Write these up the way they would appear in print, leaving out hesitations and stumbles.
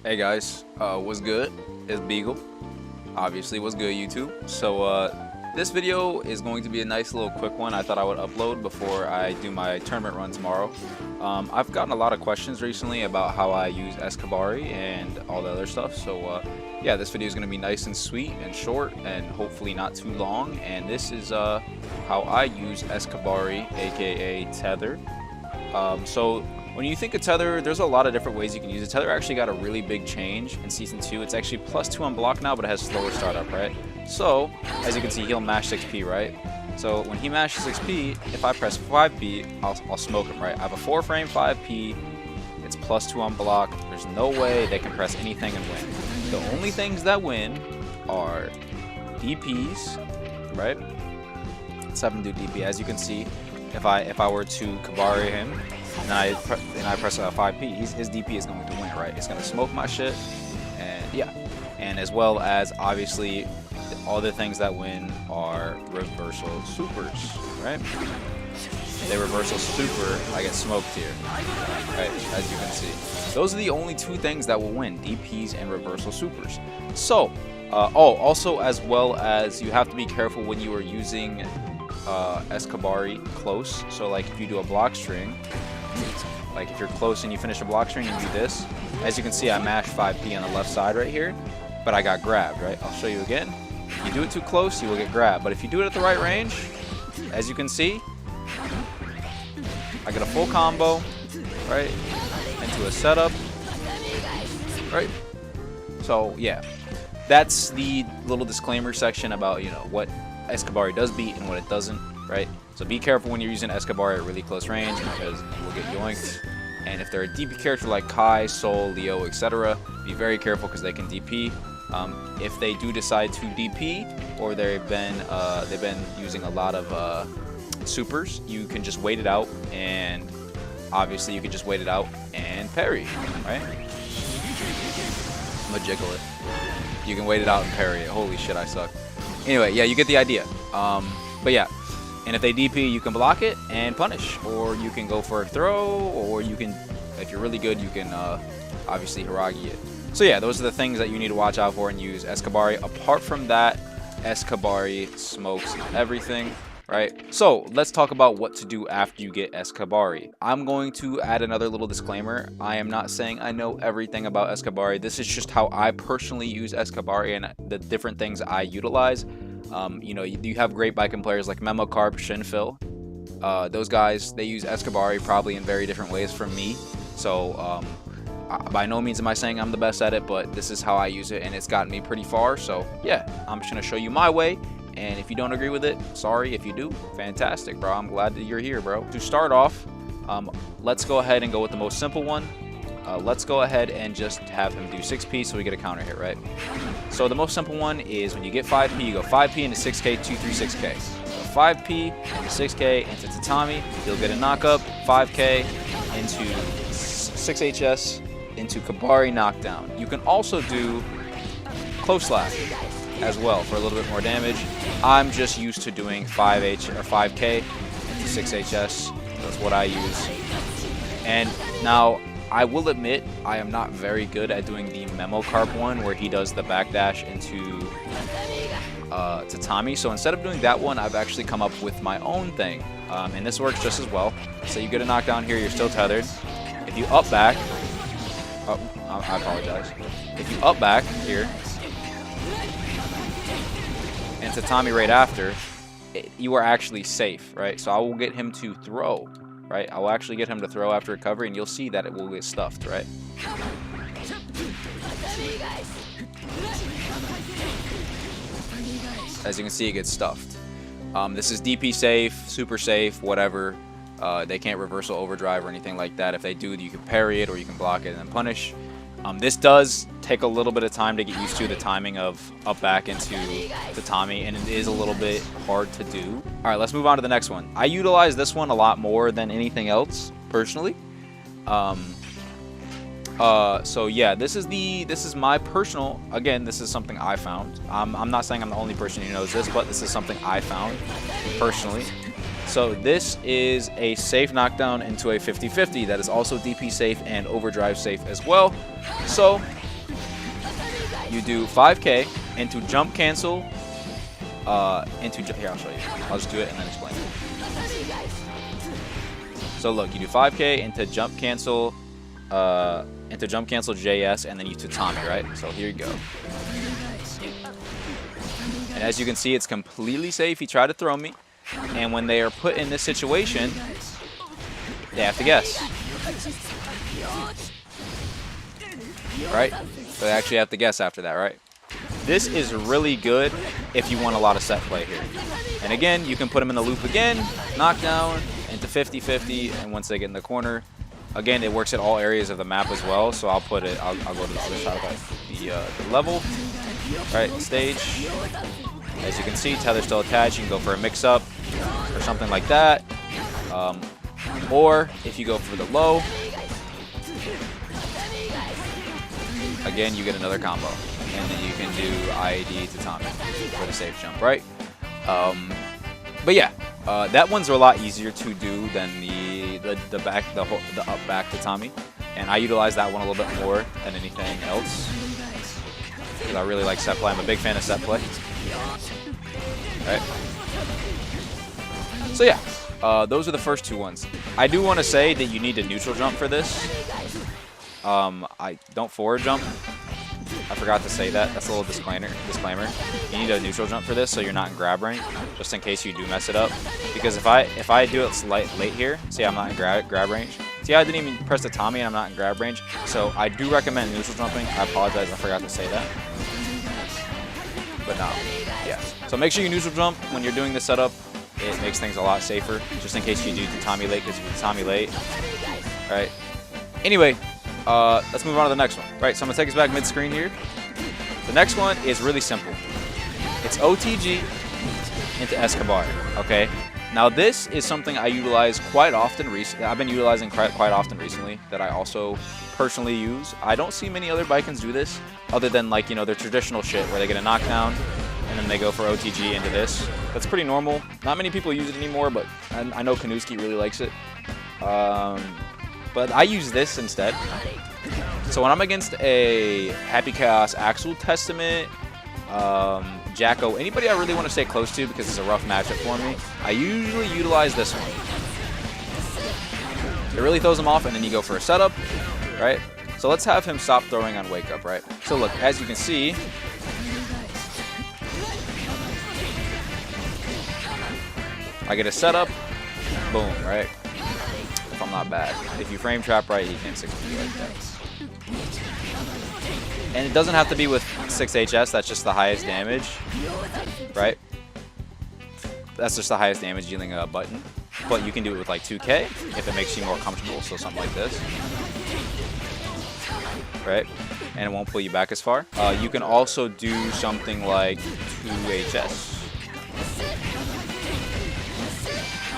Hey guys, what's good? It's Beagle. Obviously, what's good, YouTube? So, this video is going to be a nice little quick one I thought I would upload before I do my tournament run tomorrow. I've gotten a lot of questions recently about how I use S Kabari and all the other stuff. So, yeah, this video is going to be nice and sweet and short and hopefully not too long. And this is how I use S Kabari, aka Tether. So when you think of Tether, there's a lot of different ways you can use it. Tether actually got a really big change in Season 2. It's actually +2 on block now, but it has slower startup, right? So, as you can see, he'll mash 6P, right? So when he mashes 6P, if I press 5P, I'll smoke him, right? I have a 4-frame 5P. It's +2 on block. There's no way they can press anything and win. The only things that win are DPs, right? 7 do DP, as you can see. If I were to Kabari him and I press a 5P, his DP is going to win, right? It's going to smoke my shit, and yeah. And as well as, obviously, all the things that win are reversal supers, right? They reversal super, I get smoked here, right? As you can see. Those are the only two things that will win, DPs and reversal supers. So, also as well as you have to be careful when you are using S Kabari close. So like if you do a block string, like if you're close and you finish a block string and do this, as you can see I mashed 5P on the left side right here, but I got grabbed, right? I'll show you again. If you do it too close, you will get grabbed, but if you do it at the right range, as you can see, I get a full combo, right, into a setup, right? So yeah, that's the little disclaimer section about, you know, what S Kabari does beat and what it doesn't, right? So be careful when you're using S Kabari at really close range because you will get yoinked. And if they're a DP character like Kai, Sol, Leo, etc., be very careful because they can DP. If they do decide to DP or they've been using a lot of supers, you can just wait it out, and obviously you can just wait it out and parry, right? I'm gonna jiggle it. You can wait it out and parry it. Holy shit, I suck. Anyway, yeah, you get the idea. But yeah, and if they DP, you can block it and punish, or you can go for a throw, or you can, if you're really good, you can obviously Hiragi it. So yeah, those are the things that you need to watch out for and use S Kabari. Apart from that, S Kabari smokes everything, right? So let's talk about what to do after you get S Kabari. I'm going to add another little disclaimer. I am not saying I know everything about S Kabari. This is just how I personally use S Kabari and the different things I utilize. You know, you have great Baiken players like Memo, Carp, Shinfil. Those guys, they use S Kabari probably in very different ways from me. So by no means am I saying I'm the best at it, but this is how I use it and it's gotten me pretty far. So yeah, I'm just gonna show you my way. And if you don't agree with it, sorry. If you do, fantastic, bro. I'm glad that you're here, bro. To start off, let's go ahead and go with the most simple one. Let's go ahead and just have him do 6P so we get a counter hit, right? So the most simple one is when you get 5P, you go 5P into 6K, 2, 3, 6K. So 5P into 6K into Tatami, you'll get a knockup, 5K into 6HS into Kabari knockdown. You can also do close slash as well for a little bit more damage. I'm just used to doing 5H or 5K into 6HS. That's what I use. And now I will admit I am not very good at doing the Memo Carp one where he does the backdash into Tatami. So instead of doing that one, I've actually come up with my own thing. And this works just as well. So you get a knockdown here, you're still tethered. If you up back, oh, I apologize. If you up back here, and Tatami right after, you are actually safe, right? So I will get him to throw, right? I will actually get him to throw after recovery, and you'll see that it will get stuffed, right? As you can see, it gets stuffed. This is DP safe, super safe, whatever. They can't reversal overdrive or anything like that. If they do, you can parry it or you can block it and then punish. This does take a little bit of time to get used to the timing of up back into Tatami, and it is a little bit hard to do. All right, let's move on to the next one. I utilize this one a lot more than anything else, personally. So yeah, this is my personal, again, this is something I found. I'm not saying I'm the only person who knows this, but this is something I found personally. So this is a safe knockdown into a 50-50 that is also DP safe and overdrive safe as well. So you do 5K into jump cancel, here, I'll show you. I'll just do it and then explain it. So look, you do 5K into jump cancel JS, and then you tatami, right? So here you go. And as you can see, it's completely safe. He tried to throw me, and when they are put in this situation, they have to guess. Right? So they actually have to guess after that, right? This is really good if you want a lot of set play here. And again, you can put them in the loop again, knockdown, into 50-50, and once they get in the corner, again, it works at all areas of the map as well. So I'll go to the other side of the level, right? Stage. As you can see, Tether's still attached. You can go for a mix-up or something like that. Or if you go for the low, again, you get another combo. And then you can do IAD tatami for the safe jump, right? But yeah, that one's a lot easier to do than the up back tatami, and I utilize that one a little bit more than anything else because I really like set play. I'm a big fan of set play. Right. So yeah, those are the first two ones. I do want to say that you need a neutral jump for this. I don't forward jump. I forgot to say that. That's a little disclaimer. You need a neutral jump for this, so you're not in grab range, just in case you do mess it up. Because if I do it late here, see, I'm not in grab range. See, I didn't even press the Tommy, and I'm not in grab range. So I do recommend neutral jumping. I apologize, I forgot to say that. But no, yeah. So make sure you neutral jump when you're doing the setup. It makes things a lot safer, just in case you do the Tommy late, because you do Tommy late. All right. Anyway. Let's move on to the next one. Right, so I'm going to take us back mid-screen here. The next one is really simple. It's OTG into S Kabari, okay? Now, this is something I utilize quite often recently. I've been utilizing quite often recently that I also personally use. I don't see many other Baikens do this other than, like, you know, their traditional shit where they get a knockdown and then they go for OTG into this. That's pretty normal. Not many people use it anymore, but I know Kanuski really likes it. But I use this instead. So when I'm against a Happy Chaos Axel Testament, Jacko, anybody I really want to stay close to because it's a rough matchup for me, I usually utilize this one. It really throws him off, and then you go for a setup, right? So let's have him stop throwing on wake up, right? So look, as you can see, I get a setup, boom, right? If I'm not bad. If you frame trap right, he can't 6P like that. And it doesn't have to be with 6HS, that's just the highest damage, right? That's just the highest damage dealing button. But you can do it with like 2K if it makes you more comfortable, so something like this. Right? And it won't pull you back as far. You can also do something like 2HS.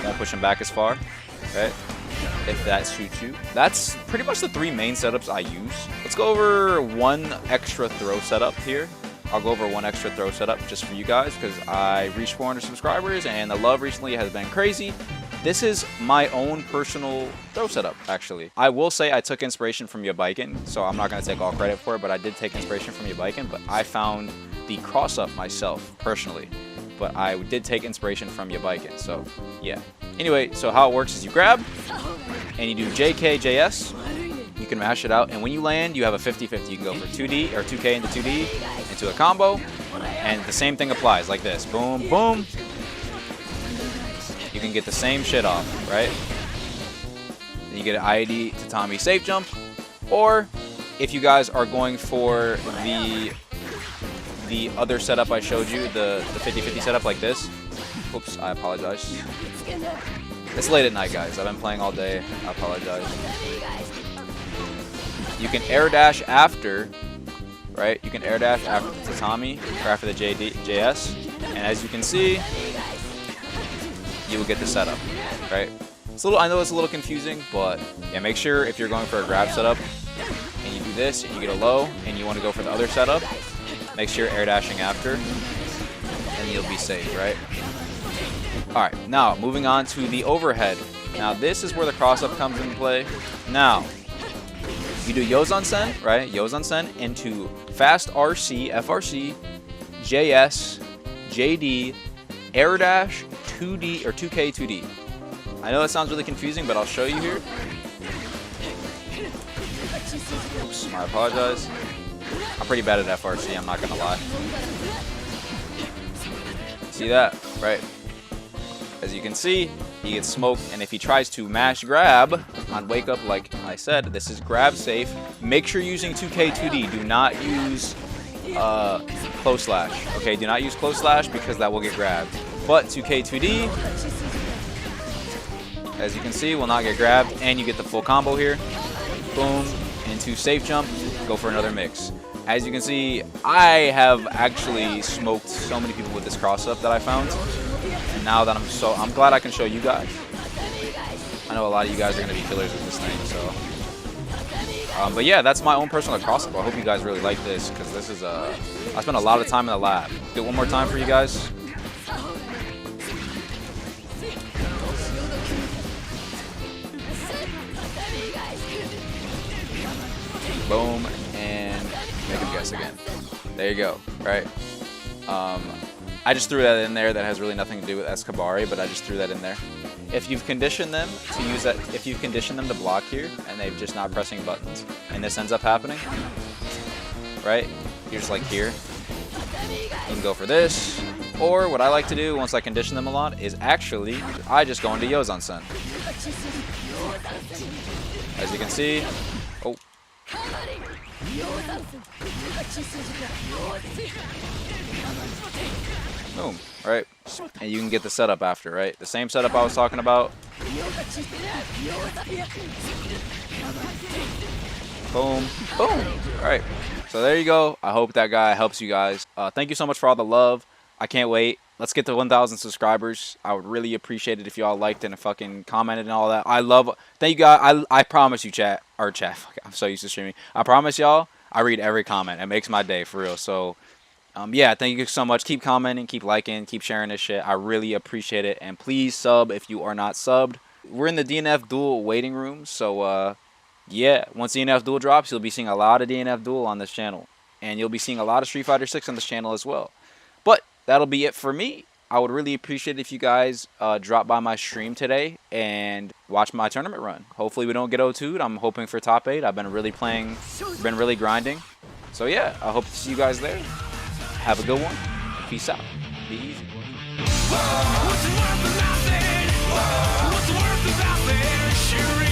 Won't push him back as far, right? If that suits you. That's pretty much the three main setups I use. Let's go over one extra throw setup here. I'll go over one extra throw setup just for you guys because I reached 400 subscribers and the love recently has been crazy. This is my own personal throw setup, actually. I will say I took inspiration from your Baiken, so I'm not going to take all credit for it, but I did take inspiration from your Baiken, but I found the cross-up myself, personally. But I did take inspiration from your Baiken, so yeah. Anyway, so how it works is you grab, and you do JK, JS. You can mash it out, and when you land, you have a 50-50. You can go for 2D, or 2K into 2D, into a combo, and the same thing applies, like this. Boom, boom. You can get the same shit off, right? Then you get an IAD tatami safe jump, or if you guys are going for the other setup I showed you, the 50-50 setup like this. Oops, I apologize. It's late at night, guys. I've been playing all day. I apologize. You can air dash after, right? You can air dash after the tatami or after the JS, and as you can see, you will get the setup, right? It's a little, I know it's a little confusing, but yeah, make sure if you're going for a grab setup and you do this and you get a low and you want to go for the other setup, make sure you're air dashing after, and you'll be safe, right? All right, now moving on to the overhead. Now this is where the cross-up comes into play. Now, You do Yozansen, right? Yozansen into Fast RC, FRC, JS, JD, Air Dash, 2D or 2K 2D. I know that sounds really confusing, but I'll show you here. Oops, I apologize. I'm pretty bad at FRC, I'm not gonna lie. See that? Right. As you can see, he gets smoked, and if he tries to mash grab on wake up, like I said, this is grab safe. Make sure you're using 2K 2D. Do not use close slash. Okay, do not use close slash because that will get grabbed. But 2K 2D, as you can see, will not get grabbed, and you get the full combo here. Boom, into safe jump, go for another mix. As you can see, I have actually smoked so many people with this cross up that I found. And now that I'm glad I can show you guys. I know a lot of you guys are going to be killers with this thing, so. But yeah, that's my own personal cross up. I hope you guys really like this, because this is I spent a lot of time in the lab. Do it one more time for you guys. Boom, and make him guess again. There you go, right? I just threw that in there. That has really nothing to do with S Kabari, but I just threw that in there. If you've conditioned them to use that, if you've conditioned them to block here, and they're just not pressing buttons, and this ends up happening, right? You're just like here. You can go for this, or what I like to do once I condition them a lot is actually, I just go into Yozansen. As you can see, oh. Boom, right? And you can get the setup after, right? The same setup I was talking about. Boom, boom. All right, so there you go. I hope that guy helps you guys. Thank you so much for all the love. I can't wait. Let's get to 1,000 subscribers. I would really appreciate it if y'all liked and fucking commented and all that. Thank you guys. I promise you, chat. Fuck, I'm so used to streaming. I promise y'all, I read every comment. It makes my day, for real. So, yeah, thank you so much. Keep commenting, keep liking, keep sharing this shit. I really appreciate it. And please sub if you are not subbed. We're in the DNF Duel waiting room. So, yeah, once DNF Duel drops, you'll be seeing a lot of DNF Duel on this channel. And you'll be seeing a lot of Street Fighter 6 on this channel as well. But that'll be it for me. I would really appreciate it if you guys drop by my stream today and watch my tournament run. Hopefully we don't get 0-2'd. I'm hoping for top 8. I've been really grinding. So yeah, I hope to see you guys there. Have a good one. Peace out. Be easy. What's